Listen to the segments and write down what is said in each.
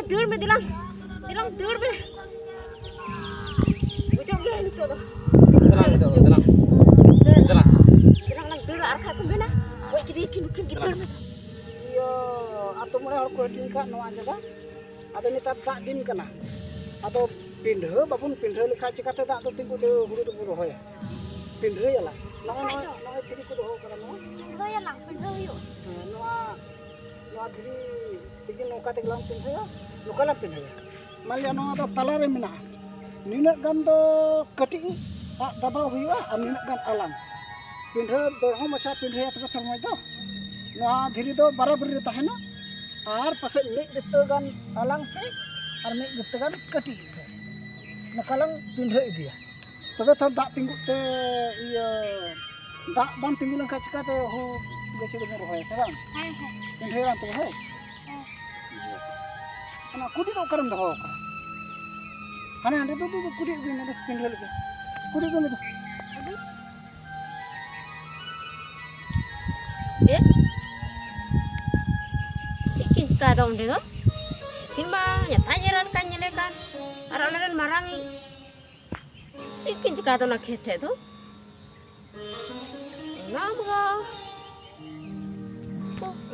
deur me dilang deur me. Ujung ge itu tuh. Dilang lang deur arka tuh bena. Woi jadi mungkin gitu. Iyo atau mulai hor ko tingka no jaga. Ada ni tak din kana. Atau pindhe babun pindhe lekha cikate dak to tingku de huru de rohoy. Pindhe ya lah. Noy kiri ko doho kana no. Pindhe ya lang pindhe yo. Noa diri tigin noka te lang pindhe ya. Noka lang pindhe ya. Malya no ada talare mena. Nina gan do kati dabaw huwa am nina gan alam. Pindhe doho macha pindhe ya te termai do. Noa diri do barabar re tahena. Ar pasal mek de gan alang se ar mek de gan kati se. Nakalang pindhe dia. Tebe thar dak tinggu te iya dak bang tinggu lang ka cikate ho gache de rohoy sarang. Pindhe ran te hai. Ana kudi do karam doho ka. Hane ande do kudi gi ne pindhe leke. Kudi ko ne do. Cikin ka dong de do. Kimba nyatanya ran kan nyelekan. Aran marangi. Cikin jika tu nak kete tu,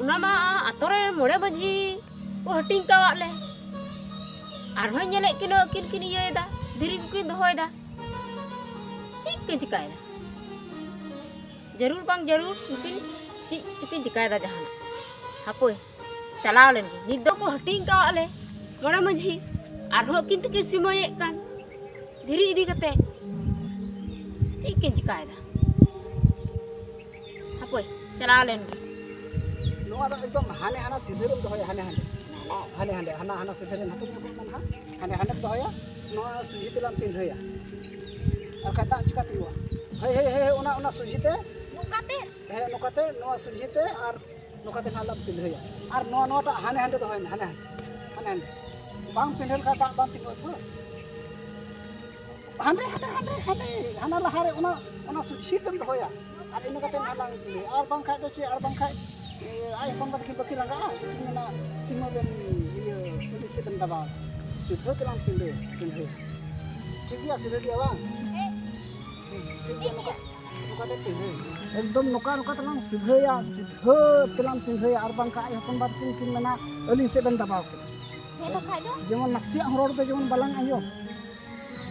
nama atoran mula baji, hating kawak le, arwah nyelek kini ye dah, diri kukin dohoi dah, cikin jika dah, jarur bang jarur mungkin cikin jika dah jahan, apa? Calau len, ni do ko hating kawak le, mula baji, arwah kintu kisimoye kan, diri di kate. Cikin jika ada, apa? Cara lain. No ada ekdom hane siderum dohoy hane siderum hatu mana hane dohoy no suji telam pindhe ya. Ar kata cika tiwa. Hei ona suji te nukate no suji te ar nukate halam pindhe ya. Ar no ta hane dohoy hane. Bang pindhe kata bang tinggal pula. Hana lahare ona suci tem doho ya. Ada ini kata halang ini. Ar bang kai doci ar bang kai. Ai bang baki rangga. Ini na simo ben iya polisi ben daba. Sudah kelang pindhe. Cikia sudah dia bang. Cikia nuka te pindhe. Ekdom nuka tenang sudah kelang pindhe ar bang kai hapon batin kin mana ali se ben daba. Jangan nasi horor te jangan balang ayo.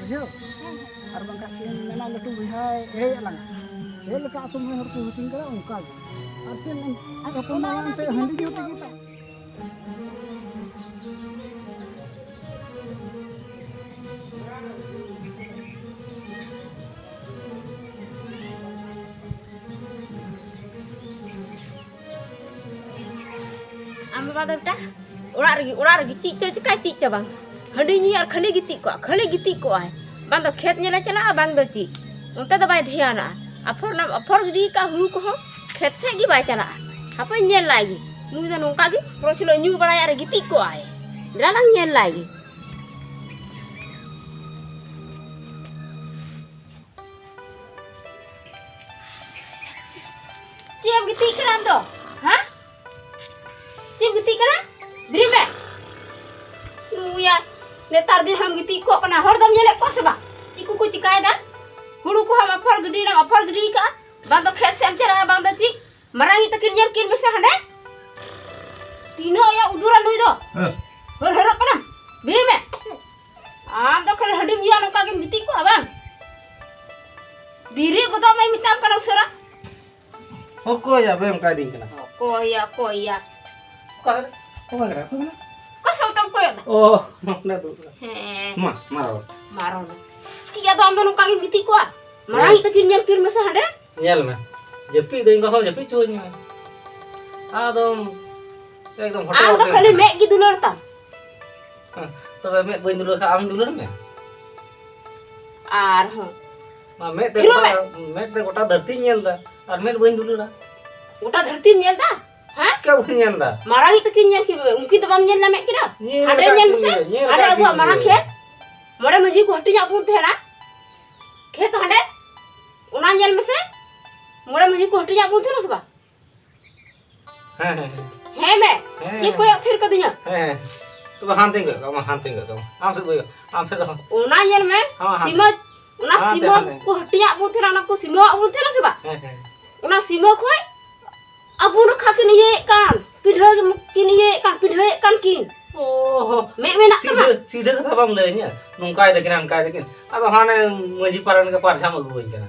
Betul. Arbang kakin memang betul bihai alang. Leka atum hor tu tinggal ungkal. Artin ada pemalang te handi juta kita. Am bada dah. Ular lagi cik bang. Handi ni ar khali gitik ko ai. Bang do khet nyela chala bang do ci. Unta do bai dhiana. Aphor gidi ka huru ko khet se gi bai chala. Apa nyel lagi. Nui da nongka gi prosilo nyu bala ar gitik ko ai. Dalang nyel lagi. Ciam gitik kan do? Ha? Ciam gitik kan? Beri me. Nuya netar din ham gitik ko kana hordam nyelek ko seba. Ciku ku cikai dah. Huru ku ham aphor gidi ka. Bang do khet sem cara bang do cik. Marangi takin nyel kin bisa hande. Tino ya uduran nui do. Harap kana. Beri me. Do kale hadim ya nongka gim gitik ko abang. Biri ko do mai mitam kana usara. Oko ya bem ka ding kana. Ko ya. Kok Kau tahu tahu kau ya? Oh, nak tu. Maro. Cia tu ambil nongkangin gitu kau. Marang itu kir masa ada? Nyel na. Jepi ding kau jepi cuy. Adom. Ekdom hotel. Ando kali mek gitu lor tam. Tapi mek boin dulu ka am dulu me. Arho. Mek te gota dharti nyel da. Ar mek boin dulu da. Gota dharti nyel da? Hah? Kau nyel da. Marang itu nyel mungkin tu bam nyel na mek kira. Ada nyel masa? Ada abu marang khet. Mora maji ko hatinya pun thena. Khet hande. Una nyel masa? Mora maji ko hatinya pun thena seba. He me. Ji ko yak thir ka dinya. तो hanting gak kamu hanting gak kamu am se do Una nyel me sima una sima ku hatiak bu thera na ku sima bu thera se ba una sima khoi abu no khakin ye kan pidhe kin ye kan pidhe kan kin oh me nak sama sida kata bang lenya nungkai dekin ado hane maji paran ke parjam agu kana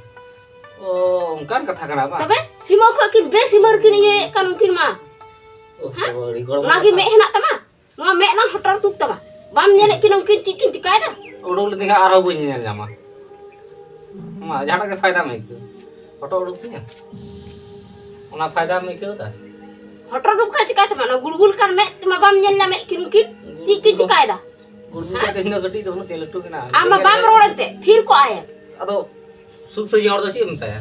oh kan kata kenapa tabe sima khoi kin be simar kin ye kan mungkin ma lagi me nak tama ma me nang hotar tuk tama bam nyelek kin mungkin cikin cikai dah udul tinggal arah bunyi nyama ma jada ke फायदा में क्यों photo उड़ती है उना फायदा में क्यों था hotar tuk ka cikai tama na gulgul kan me tama bam nyel na me kin mungkin cikin cikai dah गुरु का कहीं ना कटी तो ना तेल टूके ना ama bam rodente thir ko aye अतो सुख से जोड़ दो सी मता है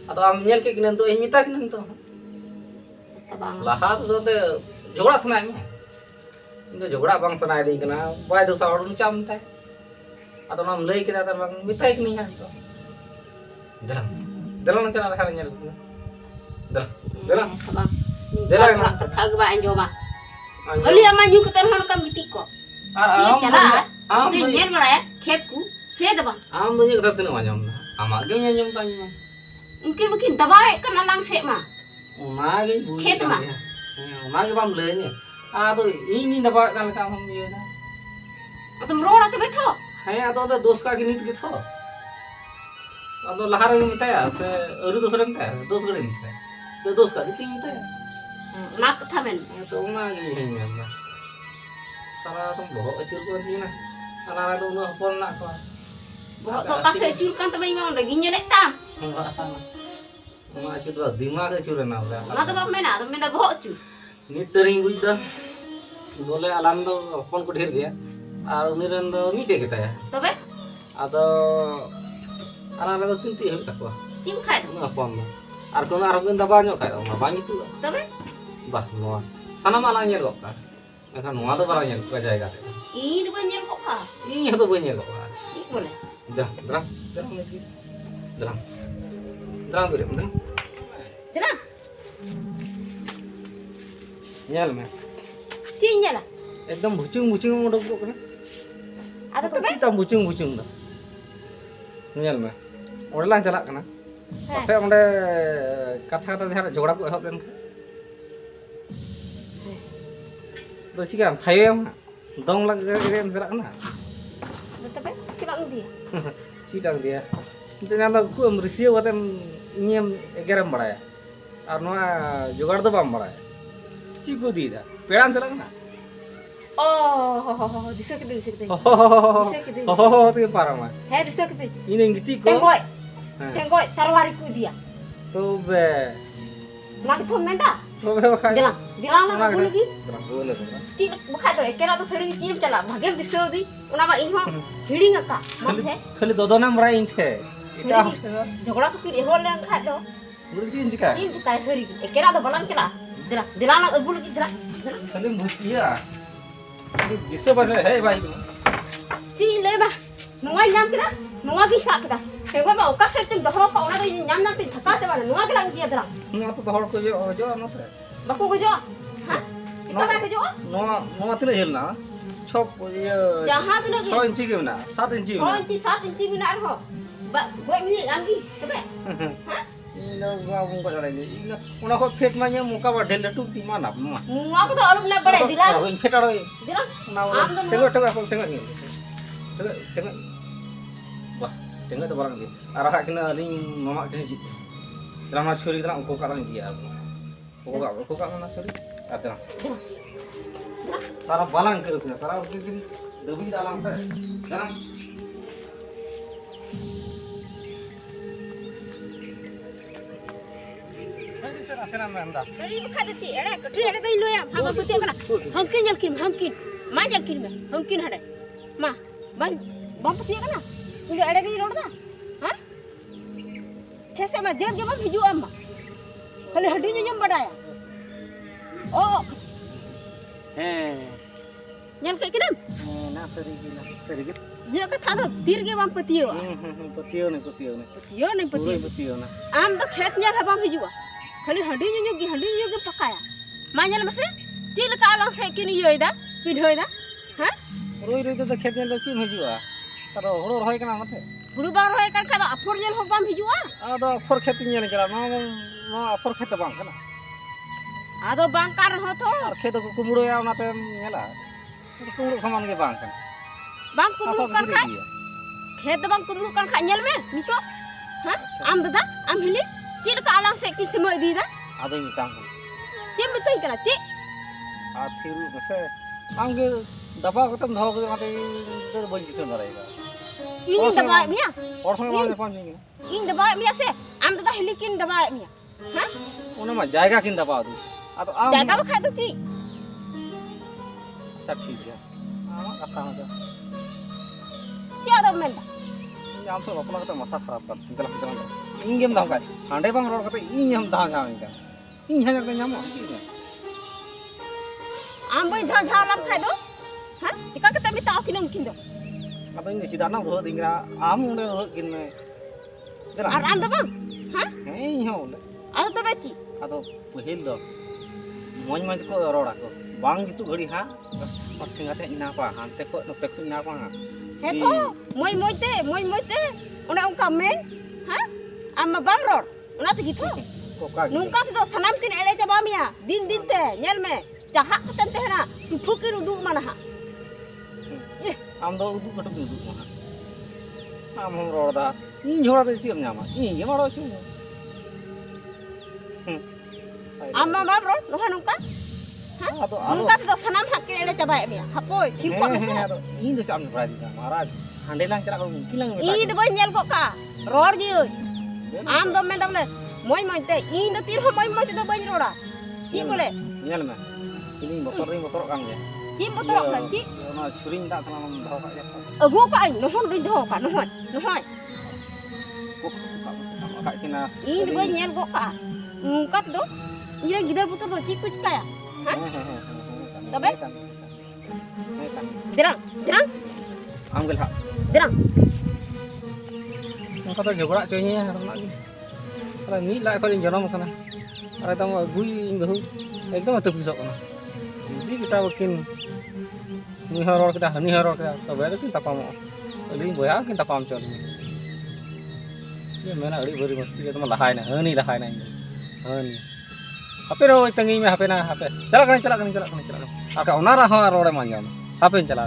अतो आम nyel के किनन तो इमिता किनन तो abang लाहा तो ते झगड़ा सुनाई में इनको झगड़ा बांग सुनाई दी कना बाय दो साउंड नु चाम ता अतो नाम लई के ता बांग मिताई कि नहीं है तो दलम दलम चला रखा nyel दल दलम abang Dela dela emang. thag ba anjo ma holi ama nyu keten hon kam bitik ko Cik cala am tu nyel bala ya khet ku se da bang am do kata tinu majam ama ge nyam tanya mungkin dabai kan alang se ma ona ge bu Khet mah? ona ge bam le ni a to ini dapat kan kam hum ye na atum roda te betho है तो दोस्त का गिनित के थो अदो लहार के मिताया से अरु दोसरे मिताया दोस्त गड़े मिताया तो दोस्त का दितिंग मिताया na katha men तो ना गे है ना सारा तुम बहुत अचुर को दी ना अनारा तो न हपन ना को boh to ka se cur kan tamai ma lagi nyelek tam मा अचुर तो दिमाग अचुर ना na होगा to ba mena to mena boh cu नितरिंग बुझदा बोले अलाम दो हपन को ढेर गया और उनिरन दो मीटे के ताया tobe अदो अनारा तो तिंती है तकवा cim khai hapon ar kono ar bin daba nyok kayak ma bang itu tobe bah noa sana malah nyel kok kan kan noa to barang nyel ke jaga te ini ba nyel kok ka ini to banyak kok kan cik boleh dah drang lagi drang beri drang dera nyel me cik nyela एकदम बुचुंग उडक kana ada tobe kita bucung dah nyel me ᱚᱸᱰᱮ ᱞᱟᱝ ᱪᱟᱞᱟᱜ ᱠᱟᱱᱟ ᱯᱟᱥᱮ ᱚᱸᱰᱮ ᱠᱟᱛᱷᱟ ᱠᱟᱛᱷᱟ ᱡᱟᱦᱟᱸ ᱡᱷᱚᱜᱲᱟ ᱠᱚ ᱮᱦᱚᱵ ᱞᱮᱱᱠᱷᱟᱱ ᱫᱚ ᱪᱤᱠᱟᱹᱢ ᱛᱷᱟᱭᱚᱢ ᱫᱚᱝ ᱞᱟᱜᱮᱢ ᱪᱟᱞᱟᱜ ᱠᱟᱱᱟ tobe cibak dia ᱪᱤᱫᱟᱝ ᱫᱤᱭᱟ ᱱᱤᱛᱚᱜ ᱧᱟᱢ ᱫᱚ ᱠᱩᱢ ᱨᱤᱥᱤᱭᱳ ᱠᱟᱛᱮᱢ ᱤᱧᱮᱢ ᱮᱜᱮᱨᱮᱢ ᱵᱟᱲᱟᱭᱟ ᱟᱨ ᱱᱚᱣᱟ ᱡᱚᱜᱟᱲ ᱫᱚ ᱵᱟᱢ ᱵᱟᱲᱟᱭᱟ ᱪᱮᱫ ᱠᱚ ᱤᱫᱤᱭᱮᱫᱟ ᱯᱮᱲᱟᱢ ᱪᱟᱞᱟᱜ ᱠᱟᱱᱟ oh disa kede ᱛᱮ ᱯᱟᱨᱚᱢᱟ he disa kede ᱤᱧ ᱜᱤᱛᱤ ᱠᱚ tenggoy tarwari ku dia ᱛᱚᱵᱮ lagi thon menda ᱛᱚᱵᱮ ᱵᱟᱠᱷᱟᱡ dilang na aku lagi ᱫᱨᱟᱝ ᱵᱚᱞᱮ ᱥᱚᱱᱟ cik bakal tu ekera tu sering cip cala bhagem disa di una ba inho hiring aka mas he खाली ददनाम राय इन थे इटा झगड़ा को फिर ehol len kha do बुरी चीज चिका cip cikai seri ekera tu balang cala dilang na agul lagi खाली मुस्तिया ini bisa bahasa hey baik cik le ba nuai nyam kita nuai bisa kita tengok ba oka set tim dohro pa ona do nyam nyam tim thaka te ba nuai ke lang dia dilang nua to hor ko jo no te baku ko jo ha kita ba ko jo nua tina hel na chop ye jahan tu lagi 6 inci ke na 7 inci oh inci 7 inci mina arho ba buat ni lagi tebe ha ino gua bung ko lagi ino una ko fet ma nya muka ba del tu ti mana ma nuai ko to alum na bade dilang ko fet aro dilang na tengok aku tengok ni tengok wah tengok tu barang dia arah kena ling mama kena cip dalam curi dalam ko ka lang dia ko ka mana curi ada सारा बालांग कर रखना सारा उसके दबी डालांग से dalam सेना में अंदा seri bakha de ci ere ko tri ere dai loyam ha ba puti kana hamkin ma jalkin me hamkin hade ma bam puti kana tu ere dai roda ha कैसे मैं देख के बम हिजू अम्मा खाली हड्डी जम बडाया ओ nyam kayak gini ना सरी के dia ka thado tir ge bam patiyo पतियो ने पतियो ना am do khet nya bam hijua khali handi nya gi pakaya ma nyal mase cil ka alang se kin yoy da pidhoy da हाँ रोई रोई तो खेत में चीम हिजुआ तारो हुड़ो रहोय कना मते हुड़ू बांग रोय कर खा अफोर जेल हो बाम हिजुआ आदो अफर खेत नेल चला नो अफर खेत बांग कना आदो बांग कर हो तो और खेत को कुमड़ोया उनाते नेला कुमड़ो समान के बांग कना बांग कुमड़ू कर खा खेत बांग कुमड़ू कर खा नेल में नितो हाँ आम दादा आम हिली चीड़ का आलांग से किस समय दी दा आदो मितांग चे मिताई करा चे आ थिरु से आमगे दबा कतम धो के माते दर बन किसे मरेगा इन दबा मिया और संग माने पांच दिन इन दबा मिया से आम दादा हिली किन दबा मिया हाँ ओना मा जायगा किन दबा दू आ तो आम जायगा बखा तो ची सब ठीक है आमा कथा हो क्या दब मेंदा आम सब अपना कते माथा खराब कर तिंगला तिंगला इन गेम दाव का हांडे बांग रोड कते इन हम दा गाम का इन हया के नामो आम बई झा झा लम खाय दो हां चिका कते मिता किनम किन दो अब इन सीधा ना रो दिंगरा आम उंडे रो किन में जरा और आम दो बांग हां हे हो आदो तो बेची आदो पहिल दो मोज मोज को रोड़ा को बांग जितु घड़ी हां पठिंगाते इना पा हांते को नते को इना पा हे तो मोय मोयते ओना उनका मेन हां आम बांग रोड ओना ते गिथो कोका नुका तो सनाम किन एड़े चबा मिया दिन दिन ते नेल में जहा कतन तेहना तू ठुकिर उदुग माना आम दो उदुग कटु उदुग माना आम हम रोड़ा इन झोड़ा ते चिम नामा इन जे मारो छु आम बांग रोड नोहा नुका हां आदो आदो नुका तो सनाम हक किन एड़े चबा मिया हपोय थिपो आदो इन दे चाम पड़ा दी महाराज हांडे लांग चला को किलांग में इन बई नेल को का रोड जी आम दो में दमले मोय मोयते इन दो तीर हो मोय मोयते दो बई रोड़ा की बोले नेल में ini motor kan ya की मोटर अपना की ona churing dak kana nam dhaw ka ya अगु का नहन रि धो का नहन नहन ka kina इन बई नेल को का उनका दो ये गिदर पुत्र दो की कुछ काया हां तबे derang ambil hak derang kata jogora coynya nak ni kalau ni lah kalau jonom kana ada tamu agui bahu एकदम अत पिसक kana jadi kita bikin ni horor kita तबे तो kita pamo ali boya kita pam chon ये मेना अड़ी बरी मस्ती तो lahai na hani hape ro tangi me hape na hape चला कने आका ओनारा हो रोड़े मांजम हापे चला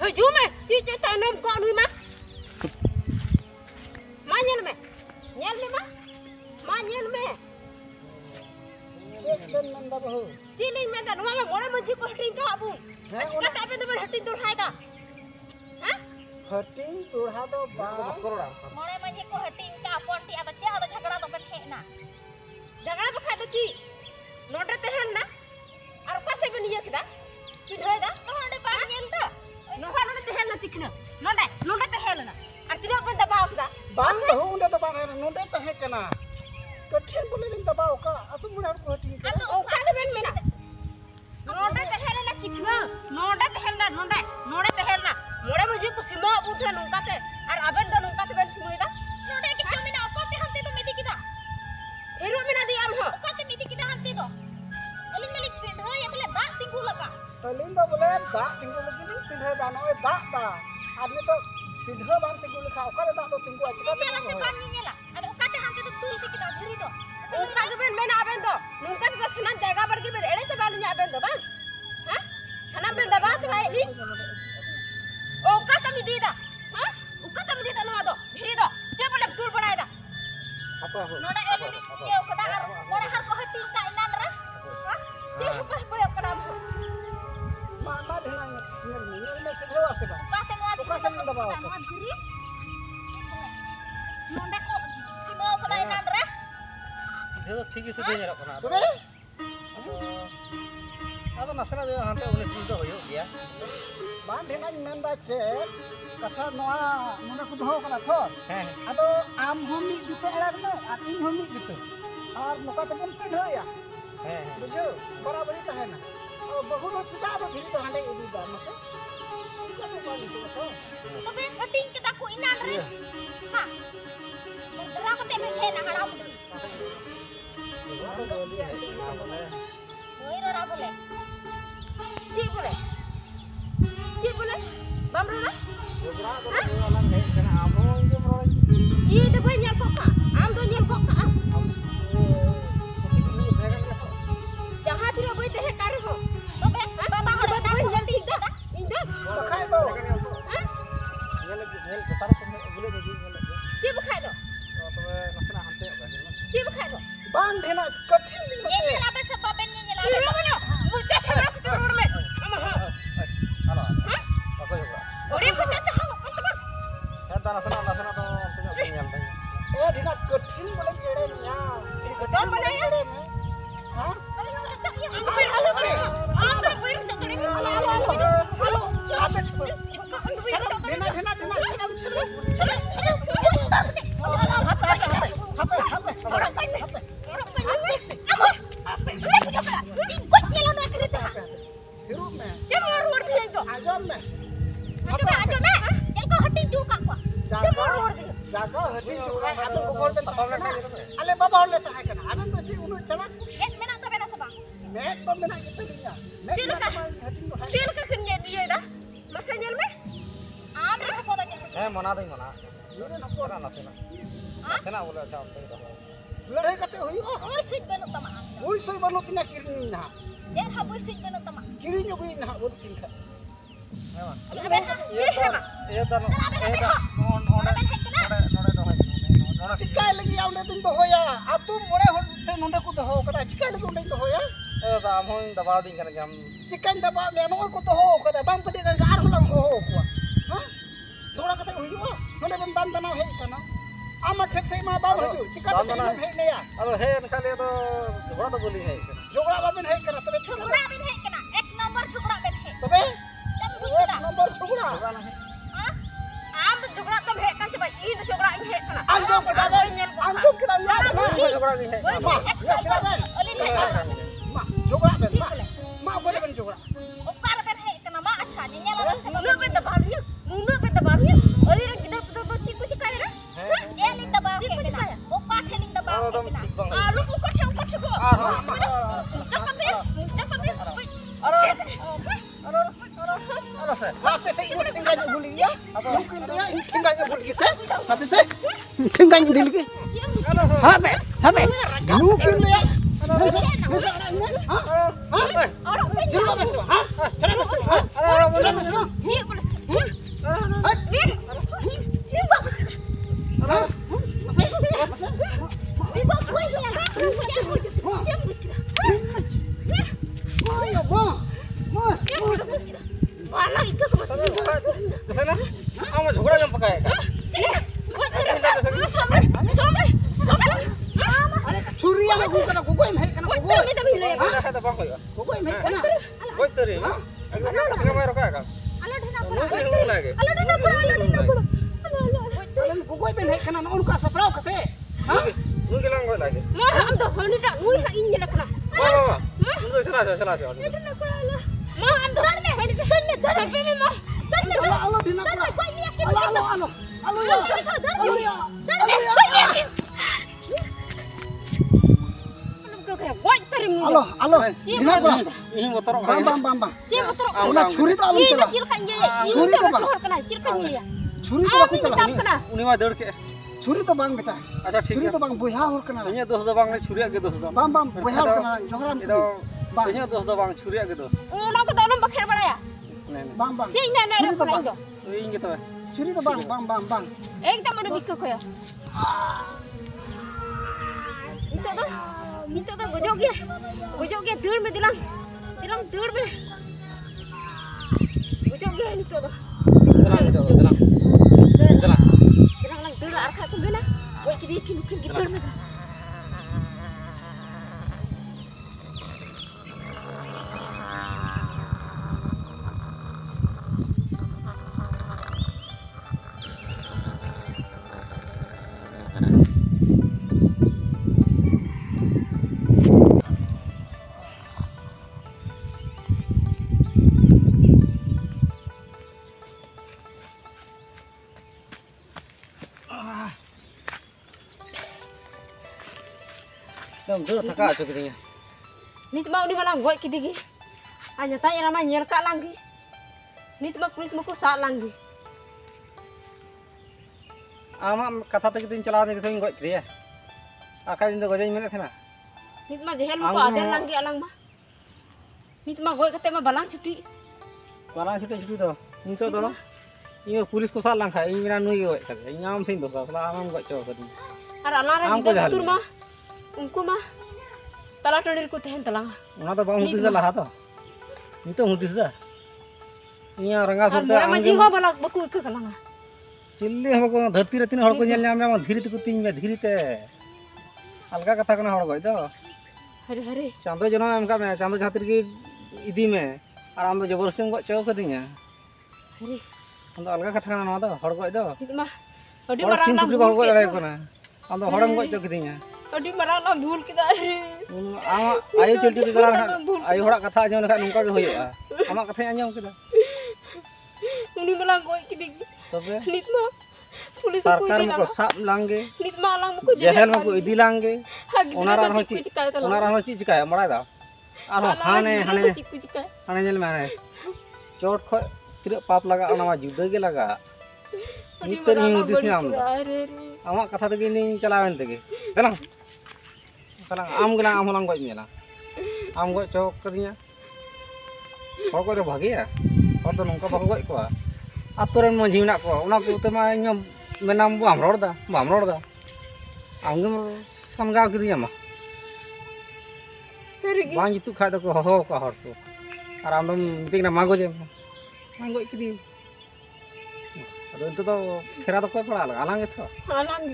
हजू में चीज तानम को नुई मा मान्यल में चेक नंदा बहु चीनी में दा नुआ में मोड़े मछी को हटिंग का अबू का ताबे तो हटिंग तो हायगा हां हटिंग तोड़ा तो बा मोड़े मछी को हटिंग का पोंटी अब क्या तो झगड़ा तो बैठे ना झगड़ा बखा तो की नोटे तेहन ना और का से बनिया किदा की ढोयदा नोडे बा नेल दा नोहा नोडे तेहन ना चिकना नोडे तेहन ना और तिना बन दबाव किदा बांग बहु उंडे तो बांग नोडे तहे कना कठिन बोले दिन दबाव का असु मुड़ा को हटिंग का ओ का बेन मेना नोडे तेहन ना चिकना नोडे तेहन ना मोड़े मुझे को सीमा उठा नुका ते और अबेन दो नुका ते बेन सिमुइदा नोडे के कमिना ओकोते हंते तो मेदी किदा हेरो मेना दी आम हो ओकोते मेदी किदा हंते तो अलिन मलिक पिंड हो या खले दाग तिंगु लगा तलिन दो बोले दाग तिंगु लगी पिंढे दानो ए दाग दा आदमी तो पिंढे बांग तिंगु लिखा ओका दाग तो तिंगु अच्छा का से पानी नेला और ओकाते हंते तो तुल के किदा धरी दो ओका के बेन मेना अबेन दो नुका के सना जगह पर के बेन एड़े से बाल nya अबेन दो बा हां सना बेन दबा तो भाई नी ओका तमी दीदा हां ओका तमी दीदा नुआ दो धरी दो जे बोले तुल बनाएदा apa ho नोडा एली ये ओका हर मोड़े हर को हटी का इनान रे हां जे हपा हपा ओका नाम मा ढेना नेल में से हेवा से बा ओका से नुआ ओका से दबाव नुआ धरी नोडे को सिमो ओका इनान रे itu ठीक से दे रहा kana तोरे ado nasana de hante ule sido hoyo dia बांग ढेना मेंदा चे कथा नोआ नोना को दहो कना थो he आदो आम हम मिट दिते एड़ा न आ इन हम मिट दिते और नोका तो बन पिंढे या he बुझो बराबरी तहेना और बहु नो चिता दो धीरे तो हांडे इदी दा मसे तो बाली तो तबे हटिंग के ताको इनान रे मा दरा को ते bên thế nào đâu người đó đâu boleh Cik boleh? Cik boleh? Bam rona? Iya, dia boleh nyel kok kak. Am do nyel kok kak. Jangan tidak boleh teh kari ho. Baba boleh nyel di indah. Indah. Cik bukai do. Cik bukai do. Bang dhena kathil ning ini mate. nyela sebab ini nyela Iya mana? Muka sama kita orang met. Ama ha. Halo. Apa juga? Ori ko tata ha ko teman. Eta nasana to punya punya tanya. Eh dhena kathil boleh gede nya. Betul mana ya? Ha? Ang ber halo ko. Ang ber ber tak kali. Halo. Ape sebut. Dhena. Hirup me. Jamur word dia itu. Ajon me. Jamur word dia. Jaga hati juga aben gogol ben ale baba hol le tahay kana aben to chi unu chala nek to mena gitu nya nek Cilaka. Cil ka kenya dia dah. Masa nyel me? Mana ding mana. yure nako Mana nasana. Nasana boleh jam tu. lare kate hoyu oi soy banu tina kirin na kirin yo bin na bot tin kha Iya tan. Nona chikai lagi aunde tin to hoya atu more hol te nonde ku to ho kada chikai lagi unde to hoya Eta amon dawa ding kan jam. chikai da ba me no ku to ho kada bang pedi kan ar holang ho ku ha thora kate hoyu nonde ben ban banau he kana ama khet sei ma ba hoju chikai Ban da banau. he ne ya Ado he kali to jogora to boli hai. jogla ba ben he kana tobe chana tobe ek nomor jogla Jogora na he. Am tu jograk tu hek kan coba. Ini tu jograk ini hek kana. anjom kita ben anjom kita ya Jogora ni he. ma ya kita ben ma jogla ben ma boleh ben jogla Mundur benda baru. Mundur benda baru. Ori rak kita tu ciku cikai na. Ado dom tik bang. Ah, lu kau cakap cakap. Cakap dia. Ado se. Tapi saya ikut tinggalnya buli ya. Mungkin dia tinggalnya buli kisah. Tapi saya tinggalnya di lagi. Tapi mungkin dia. Orang Jangan masuk. Jangan masuk. Jangan masuk. ni boleh. Ni. Cuba. Ni bawa kau yang. Mas. Mana itu Ke sana. Amo jogora jam pakai. Curi yang aku kena kuku yang hei kena kuku. Ada kata bang kau. Kuku yang hei kena. Kau teri. Agak mai roka kan. Mungkin lu lagi. Kalian kuku yang hei kena nak ukas seberapa kate? Mungkin lang kau lagi. Marah am dah hendak nak ngui nak ini nak kena. Mama. Untuk sana. Mah am dah hendak sampai memang. Allah di nak. Halo ya. Halo ya. Halo. Dengar bang. Ini motor Bang. Dia motor. Una curi tu alam Ini cela. kecil kan je. Curi tu bang. Kena kecil kan je. Curi tu aku cela. Kena. Uni mah deur ke. Curi tu bang beta. Acha ठीक Curi है. tu bang buih hawur kena. Ini dos do bang Chhuriya के dos do. Bang buih hawur kena. Joharan. Itu ini dos do bang Chhuriya के dos. Orang kata orang pakai apa ya? Nih. Bang. Cik nak nak Curi tu apa bang. itu? Ini gitu. Curi tu bang. Kita mana bikku kau ya? Itu tu gojok dia dur me dilang dur me. Gojok dia itu tu. Tenang. Lang dur arka tu bela. Woi kiri dur me. Dam dua thaka acho kitinya. Nit ma uni malang goi kidigi. Anya tanya rama nyel ka langgi. Nit ma pulis muku sa langgi. Ama kata te kitin chala ne kitin goi kitiya. Akai indo gojai mene thena. Nit ma jehel muku aden langgi alang ma. Nit ma goi kate ma balang cuti. Balang cuti do. Nito do. Ini pulis ko sa lang khai ini na nui goi kate. Nyam sin do sa amam goi cho kati. Ar alara gida tur ma. Unku ma tala tonil ku tehen talang. Una to bang hutis lah to. Nito hutis da. Ini ranga Ar surta mora ma jiwa balak baku ikku kalanga. Chilli हमको धरती रे तीन हड़ को nail नाम नाम धीरे को तीन में धीरे ते अलगा कथा कना हड़ गई तो हरे हरे चांदो जनो एम का में चांदो छातिर की इदी में और हम तो जबरदस्ती को चौ कदिया हरे हम तो अलगा कथा कना न तो हड़ गई तो इतमा अडी और marang सिन lang सुत्री को गई कना हम तो हड़म को चौ कदिया अडी marang lang भूल किदा रे आ आयो चलती के करा आयो हड़ा कथा आजम लखा नुका के होया आमा कथा आजम किदा उनी malang goi kidigi तबे nit ma pulis ku सरकार idi को साप लांगे nit ma alang muku जेहल में को इदी लांगे ओनारा hagi हो ची ओनारा हो ची चिकाय मड़ा दा आरो हाने हाने चिकु चिका हाने जेल में चोट खो तिर पाप लगा ओना मा जुदे के लगा नितर ही दिस नाम अरे रे आमा कथा तगे नि चलावेन तगे चला चला आम गना आम हलांग गय मेला आम गय चोक करिया हर को भागिया हर तो नंका बाको गय को आतो रे मझी ना को ओना को ते मा इन मेनाम बाम रोडदा आम गे सनगाव किदिया मा सरगी बां जितु खा दो को हो को हर को और आम मिटिंग ना मागो जे मागो किदी अदो तो खेरा तो को पड़ा आलांगे तो alang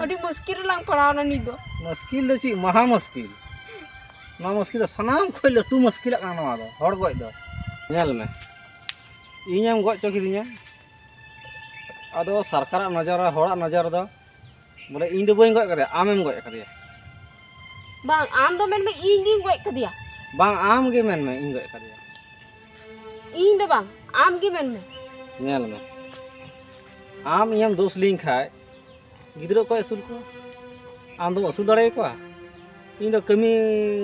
अडी मुश्किल lang पड़ाव ना नी दो मुश्किल दो ची महा मुश्किल ना मुश्किल तो सनाम खोल लटू मुश्किल का नवा दो हड़ गय दो नेल में इኛम गय चो किदिया अदो सरकार नजर हड़ा नजर दो बोले इन दो बई गय करे आमेम गय करे bang am do men me ing goi kadiya बांग आम गे मेन में इन गय करे ing do bang am gi men me nail में आम इኛम दोष लिंग खाय गिद्रो को असुल को आम दो असुल दड़े को इन दो कमी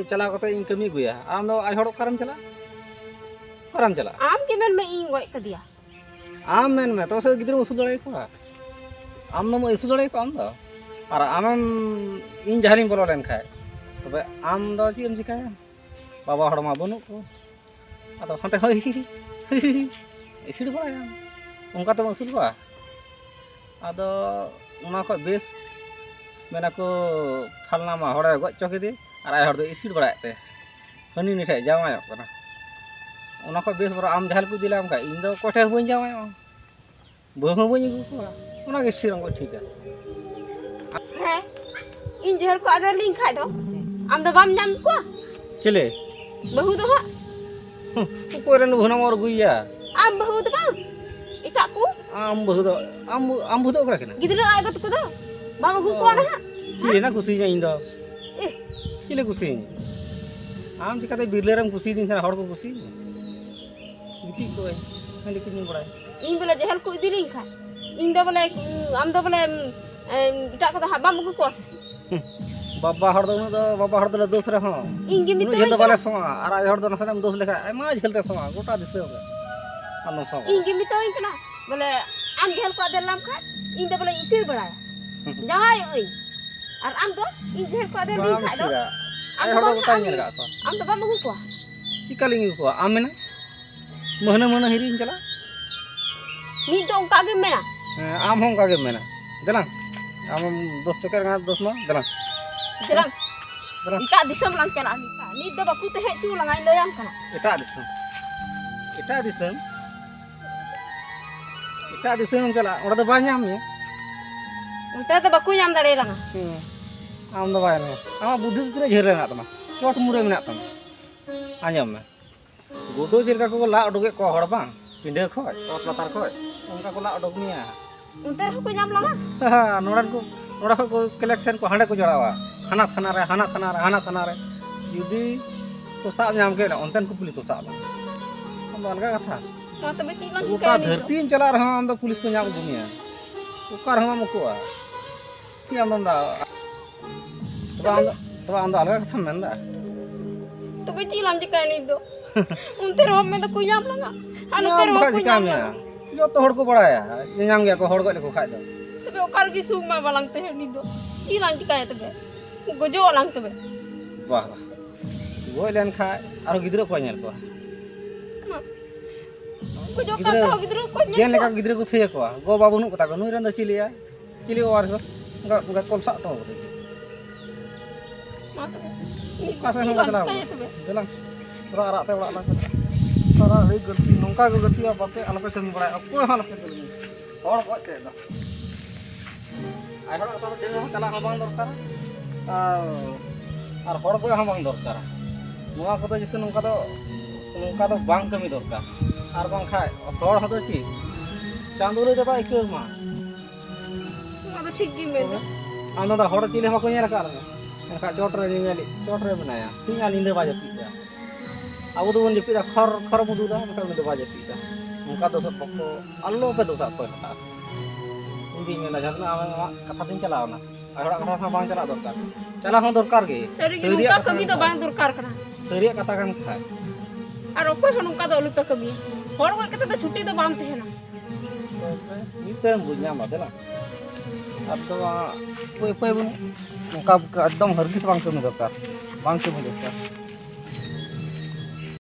चला कते इन कमी गुया आम दो आई हड़ करम चला am gi men me ing goi kadiya आम मेन में तो से गिद्रो असुल दड़े को आम दो असुल दड़े को आम दो और आम इन जहालिंग बोलो लेन खाय तबे आम दो ची एम चिकाया बाबा हड़ मा बनु को आदो हंते होई इसिड़ बड़ा उनका तो असुल बा आदो उना को बेस मेना को फलना मा हड़े गज चो केदे और आई हड़ दो इसिड़ बड़ा ते हनी निठे जावाय कना उना को बेस बरा आम जहाल को दिलाम का इन दो कोठे बन जावाय बहु बन गु को उना के सिरंग को ठीक है he ing jehel ko ada ling khai do am do bam nyam ko चले bahu do ha को रेन भुना मोर गुइया am bahu do bang itak ku आम बहु दो आम बहु दो करा केना gidro ay got ko do bang gu ko na ha चिले ना कुसी इन दो eh चिले कुसी आम चिकाते बिरलेरम कुसी दिन से हड़ को कुसी दिकी को है लेकिन बड़ा ing bole jehel ko idi ling khai ing do bole am do bole itak ko ha bam gu ko sisi बाबा हड़ दो दोस रे हां ing gi mi नु झेल दो बाले सोमा आर आई हड़ दो नखम दोस लेखा मा झेलते सोमा गोटा दिस होगा आनो Soma ing gi mi to ing kana bole am jehel ko ada lam khai ing do bole isir bada jahai oi ar am do ing jehel ko ada ling khai do आई हड़ दो गोटा nail का को am do bam gu ko चिकालिंग को आमेना महना महना हिरिन चला ni do ka ge mena आम हों का के मेना दला आम दोस चकर गा दोस मा दला jerang Jerang. ika disam lang cala nika ni do baku te he chu lang ai loyang kana एटा दिसम चला ओड़ा दो बाnyam ya unta do baku nyam dare ranga आम दो बाय ना आमा बुद्धि तरे झेर ना तमा चोट मुरे मेना तमा आंजम में गोडो जेलका को ला उडगे को हड़ बांग पिंडे खोय ओत लातार खोय उनका को ला उडग मिया unta ho ko nyam langa नोड़ा को कलेक्शन को हांडे को जड़ावा हाना थाना रे जुदी तो साब नाम के ओंतन को पुलिस तो साब हम अलगा कथा ma to be chi lang गोटा धरती में चला रहा हम तो पुलिस को नाम दुनिया ओकर हम मकुआ कि हम दा तो आम दो अलग कथा मेंदा तबे चिलाम चिकाय नी दो उनते रहो में तो कोई नाम लगा अनुते रहो कोई नाम लगा जो तो हड़ को बड़ाया नाम गया को हड़ को लेको खाय दो तबे ओकार की सुग मा बालांग ते नी दो चिलाम चिकाय तबे गजो लांग तबे वाह गोय लेन खाय आरो गिद्रो को नेल को गजो का तो गिद्रो को जेन लेका गिद्रो को थय को गो बाबू नु कता को नुई रन द चिलिया चिली वार को गा कोलसा तो Masa nang chalaw delang ora ara te ora lang ora hei gati nongka go gati apa pe ala pe semi barai apa ala pe delang hor ko te da ai hor to de chala habang dorkar ar hor ko habang dorkar noa ko to jese nongka do bang kami dorkar ar bang khai hor hodo chi chandu re ba ikeu ma ado thik gi me ando da hor chile ma ko nyela kar enggak cotre ni meli cotre benaya singa ninde baja pita abu tu pun jepita khar mudu da maka ninde baja pita muka dosa pokko allo pe dosa ko ta indi mela jana ama kata tin chala na ahora kata sama bang chala hon dorkar ge seri gi nungka kami do bang dorkar kana seri kata kan khai ar okoy hon nungka do lupa kami hor ko kata do chutti do bang tehena ni terang bunya ma dela atau apa pun muka एकदम हरगिस bang kami dorkar